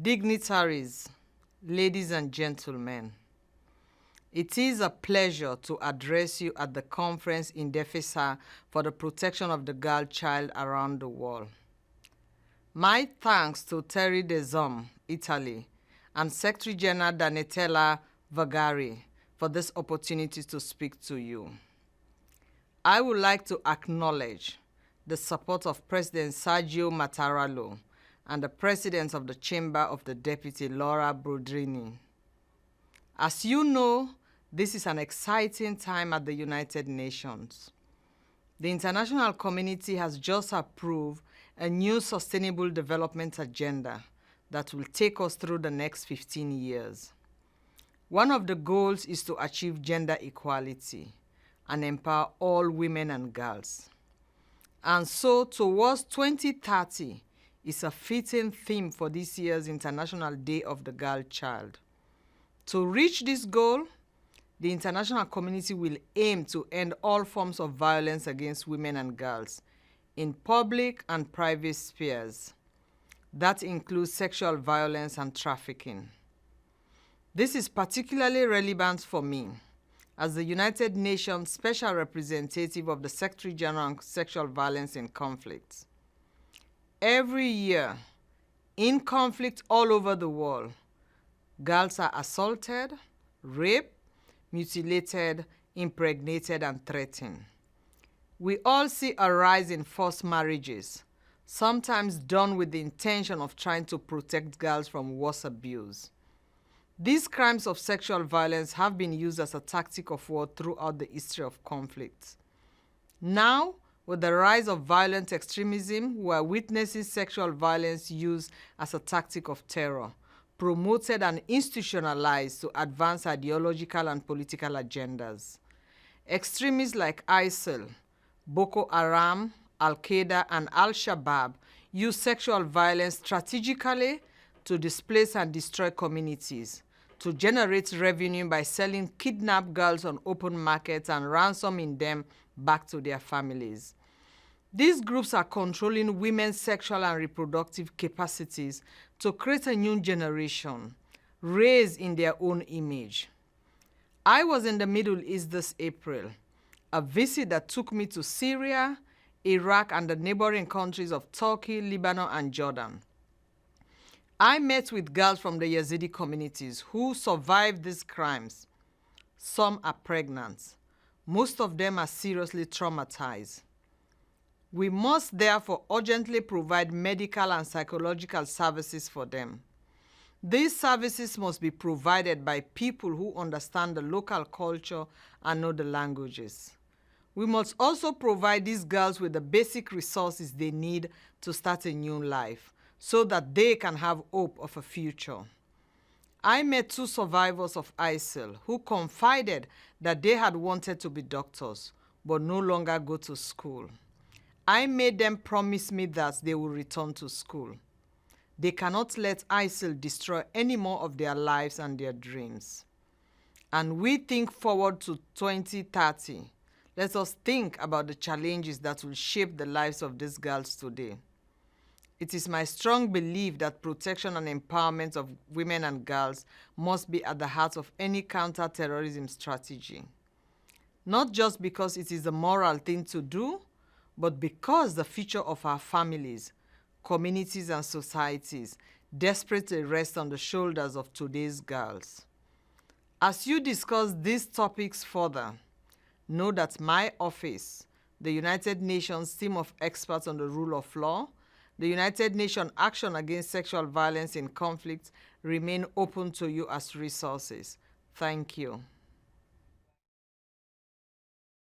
Dignitaries, ladies and gentlemen, it is a pleasure to address you at the conference INdifesa for the protection of the girl child around the world. My thanks to Terry de Zom, Italy, and Secretary General Zainab Hawa for this opportunity to speak to you. I would like to acknowledge the support of President Sergio Mattarello and the President of the Chamber of the Deputy, Laura Brodrini. As you know, this is an exciting time at the United Nations. The international community has just approved a new Sustainable Development Agenda that will take us through the next 15 years. One of the goals is to achieve gender equality and empower all women and girls. And so, towards 2030 is a fitting theme for this year's International Day of the Girl Child. To reach this goal, the international community will aim to end all forms of violence against women and girls in public and private spheres. That includes sexual violence and trafficking. This is particularly relevant for me as the United Nations Special Representative of the Secretary General on Sexual Violence in Conflicts. Every year, in conflict all over the world, girls are assaulted, raped, mutilated, impregnated, and threatened. We all see a rise in forced marriages, sometimes done with the intention of trying to protect girls from worse abuse. These crimes of sexual violence have been used as a tactic of war throughout the history of conflict. Now, with the rise of violent extremism, we are witnessing sexual violence used as a tactic of terror, promoted and institutionalized to advance ideological and political agendas. Extremists like ISIL, Boko Haram, Al-Qaeda, and Al-Shabaab use sexual violence strategically to displace and destroy communities, to generate revenue by selling kidnapped girls on open markets and ransoming them back to their families. These groups are controlling women's sexual and reproductive capacities to create a new generation, raised in their own image. I was in the Middle East this April, a visit that took me to Syria, Iraq, and the neighboring countries of Turkey, Lebanon, and Jordan. I met with girls from the Yazidi communities who survived these crimes. Some are pregnant. Most of them are seriously traumatized. We must therefore urgently provide medical and psychological services for them. These services must be provided by people who understand the local culture and know the languages. We must also provide these girls with the basic resources they need to start a new life, so that they can have hope of a future. I met two survivors of ISIL who confided that they had wanted to be doctors, but no longer go to school. I made them promise me that they will return to school. They cannot let ISIL destroy any more of their lives and their dreams. And we think forward to 2030. Let us think about the challenges that will shape the lives of these girls today. It is my strong belief that protection and empowerment of women and girls must be at the heart of any counter-terrorism strategy. Not just because it is the moral thing to do, but because the future of our families, communities, and societies desperately rest on the shoulders of today's girls. As you discuss these topics further, know that my office, the United Nations Team of Experts on the Rule of Law, the United Nations Action Against Sexual Violence in Conflict remain open to you as resources. Thank you.